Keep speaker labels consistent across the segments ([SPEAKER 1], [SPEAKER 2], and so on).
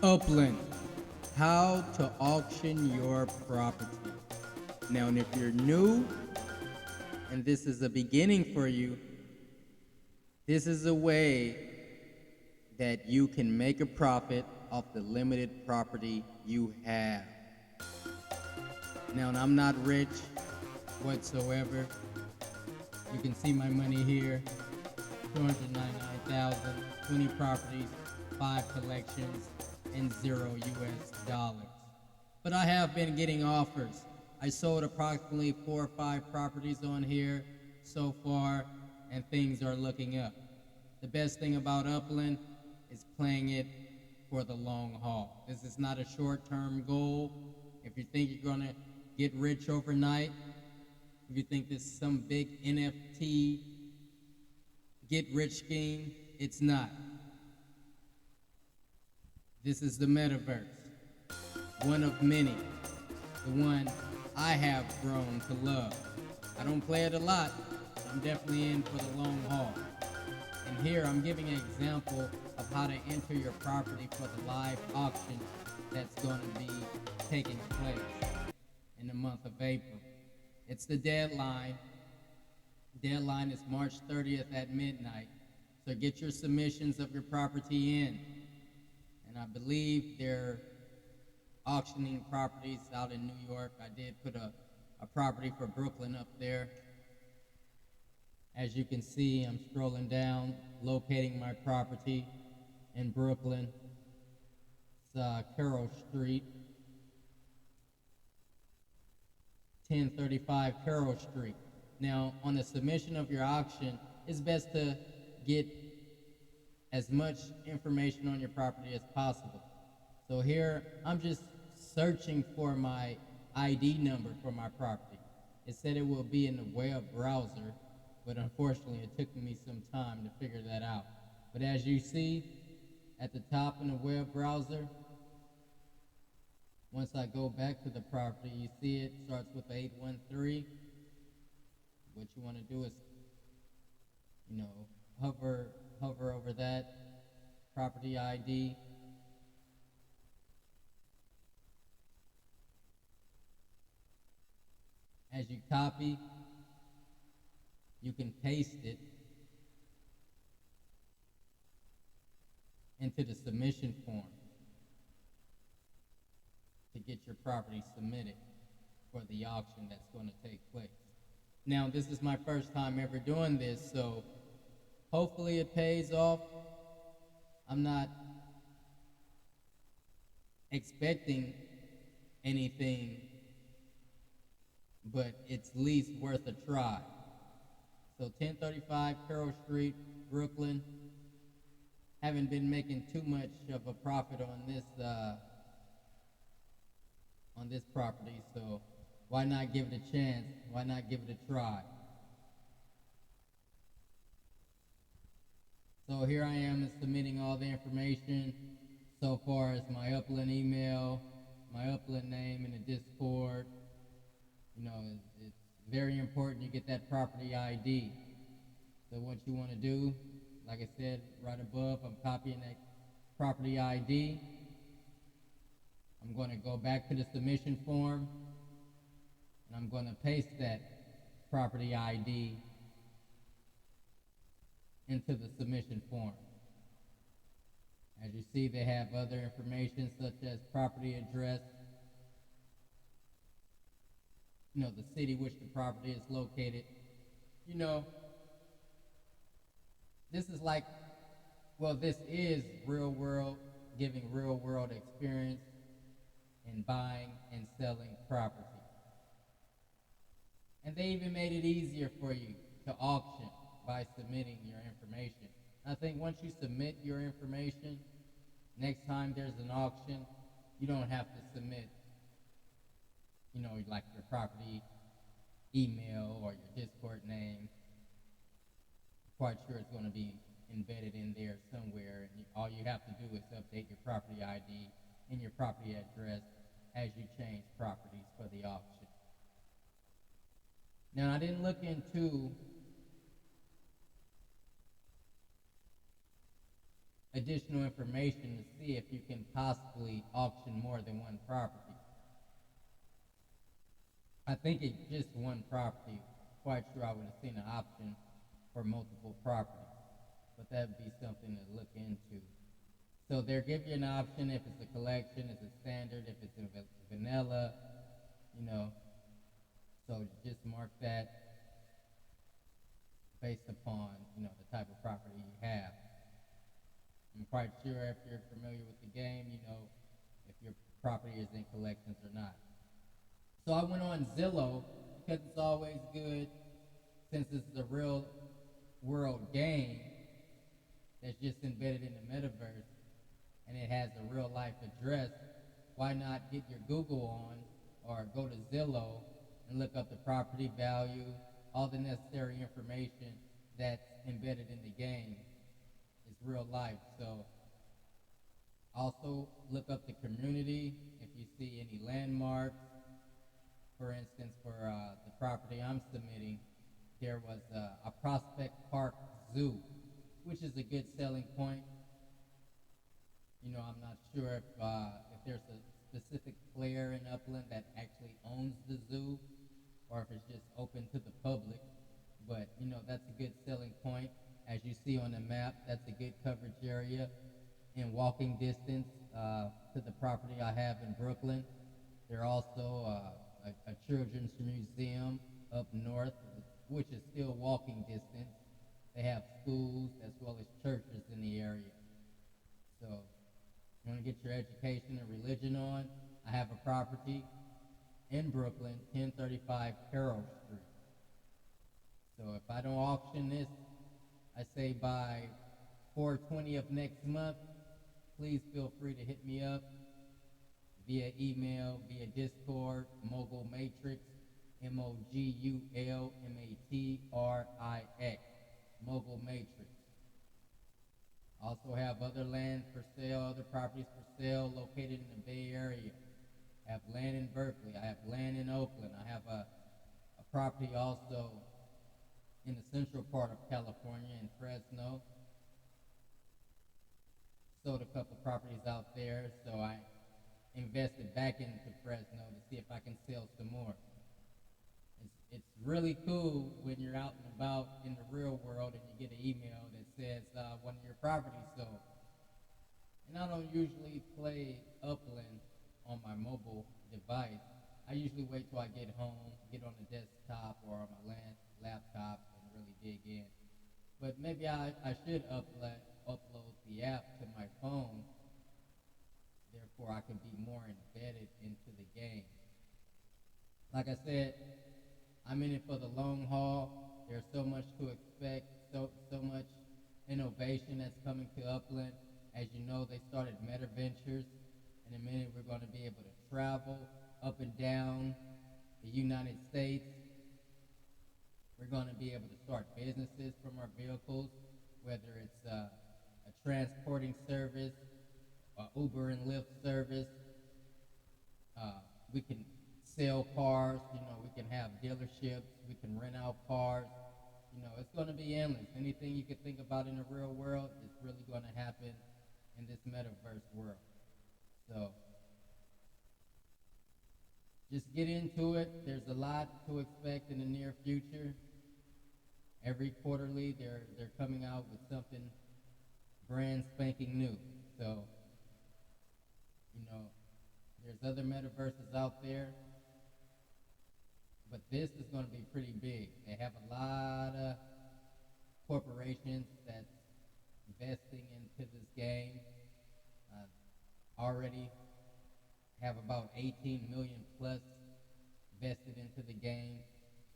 [SPEAKER 1] Upland, how to auction your property. Now, and if you're new and this is a beginning for you, this is a way that you can make a profit off the limited property you have. Now, and I'm not rich whatsoever. You can see my money here, 299,000, 20 properties, 5 collections, and 0 US dollars. But I have been getting offers. I sold approximately 4 or 5 properties on here so far, and things are looking up. The best thing about Upland is playing it for the long haul. This is not a short-term goal. If you think you're gonna get rich overnight, if you think this is some big NFT get-rich scheme, it's not. This is the metaverse, one of many, the one I have grown to love. I don't play it a lot, but I'm definitely in for the long haul. And here I'm giving an example of how to enter your property for the live auction that's going to be taking place in the month of April. It's the deadline. Deadline is March 30th at midnight. So get your submissions of your property in. And I believe they're auctioning properties out in New York. I did put a property for Brooklyn up there. As you can see, I'm scrolling down, locating my property in Brooklyn. It's Carroll Street, 1035 Carroll Street. Now, on the submission of your auction, it's best to get as much information on your property as possible. So here, I'm just searching for my ID number for my property. It said it will be in the web browser, but unfortunately it took me some time to figure that out. But as you see at the top in the web browser, once I go back to the property, you see it starts with 813. What you want to do is, hover over that property ID. As you copy, you can paste it into the submission form to get your property submitted for the auction that's going to take place. Now, this is my first time ever doing this, so hopefully it pays off. I'm not expecting anything, but it's at least worth a try. So 1035 Carroll Street, Brooklyn. Haven't been making too much of a profit on this property, so why not give it a chance? Why not give it a try? So here I am submitting all the information so far as my Upland email, my Upland name in the Discord. It's very important you get that property ID. So what you want to do, like I said, right above, I'm copying that property ID. I'm going to go back to the submission form, and I'm going to paste that property ID into the submission form. As you see, they have other information such as property address, the city which the property is located. This is this is real world, giving real world experience in buying and selling property. And they even made it easier for you to auction by submitting your information. I think once you submit your information, next time there's an auction, you don't have to submit, like your property email or your Discord name. I'm quite sure it's going to be embedded in there somewhere, and all you have to do is update your property ID and your property address as you change properties for the auction. Now, I didn't look into additional information to see if you can possibly auction more than one property. I think it's just one property. Quite sure I would have seen an option for multiple properties, but that would be something to look into. So they'll give you an option if it's a collection, if it's standard, if it's in vanilla, you know. So just mark that based upon, the type of property you have. I'm quite sure if you're familiar with the game, you know if your property is in collections or not. So I went on Zillow because it's always good, since it's a real world game that's just embedded in the metaverse and it has a real life address. Why not get your Google on or go to Zillow and look up the property value, all the necessary information that's embedded in the game. It's real life. So also look up the community if you see any landmarks. For instance, for the property I'm submitting, there was a Prospect Park Zoo, which is a good selling point. I'm not sure if there's a specific player in Upland that actually owns the zoo, or if it's just open to the public. But that's a good selling point. As you see on the map, that's a good coverage area in walking distance to the property I have in Brooklyn. There's also a children's museum up north, which is still walking distance. They have schools as well as churches in the area. So you want to get your education and religion on, I have a property in Brooklyn, 1035 Carroll Street. So if I don't auction this, I say by 4/20 of next month, please feel free to hit me up via email, via Discord, Mogul Matrix, MOGULMATRIX, Mogul Matrix. Also have other land for sale, other properties for sale located in the Bay Area. I have land in Berkeley. I have land in Oakland. I have a property also in the central part of California in Fresno. Sold a couple properties out there, so I invested back into Fresno to see if I can sell some more. It's really cool when you're out and about in the real world and you get an email that says one of your properties sold. And I don't usually play Upland on my mobile device. I usually wait till I get home, get on the desktop or on my laptop and really dig in. But maybe I should upload the app to my phone, therefore I can be more embedded into the game. Like I said, I'm in it for the long haul. There's so much to expect, so much innovation that's coming to Upland. As you know, they started Meta Ventures. In a minute, we're going to be able to travel up and down the United States. We're going to be able to start businesses from our vehicles, whether it's a transporting service, Uber and Lyft service. We can sell cars, we can have dealerships, we can rent out cars. It's going to be endless. Anything you could think about in the real world is really going to happen in this metaverse world. So just get into it. There's a lot to expect in the near future. Every quarterly, they're coming out with something brand spanking new. So, there's other metaverses out there, but this is going to be pretty big. They have a lot of corporations that's investing into this game. Already have about 18 million plus vested into the game.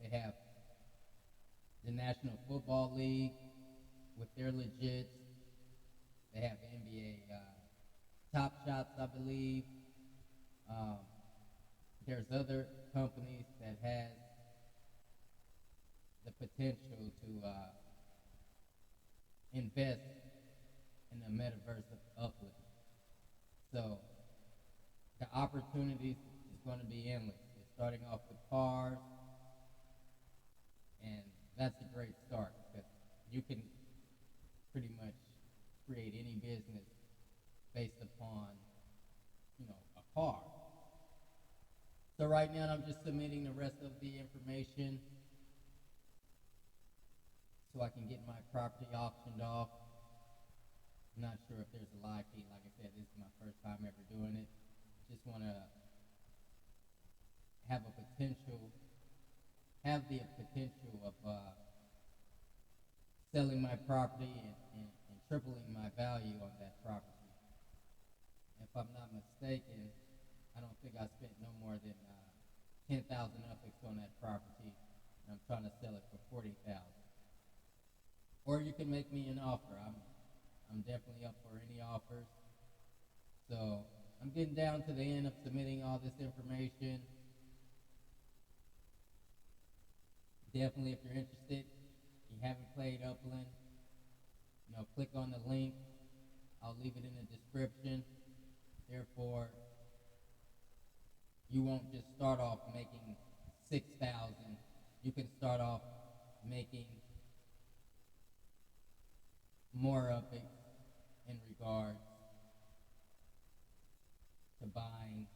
[SPEAKER 1] They have the National Football League with their legits. They have NBA Top Shots, I believe. There's other companies that has the potential to invest in the metaverse of Upland. So the opportunities is going to be endless. It's starting off with cars, and that's a great start because you can pretty much create any business based upon, a car. So right now I'm just submitting the rest of the information so I can get my property auctioned off. I'm not sure if there's a live feed. Like I said, this is my first time ever doing it. Just want to have the potential of selling my property and tripling my value on that property. If I'm not mistaken, I don't think I spent no more than 10,000 upix on that property, and I'm trying to sell it for 40,000. Or you can make me an offer. I'm definitely up for any offers. So I'm getting down to the end of submitting all this information. Definitely, if you're interested, you haven't played Upland, click on the link. I'll leave it in the description. Therefore, you won't just start off making 6,000. You can start off making more of it in regards to buying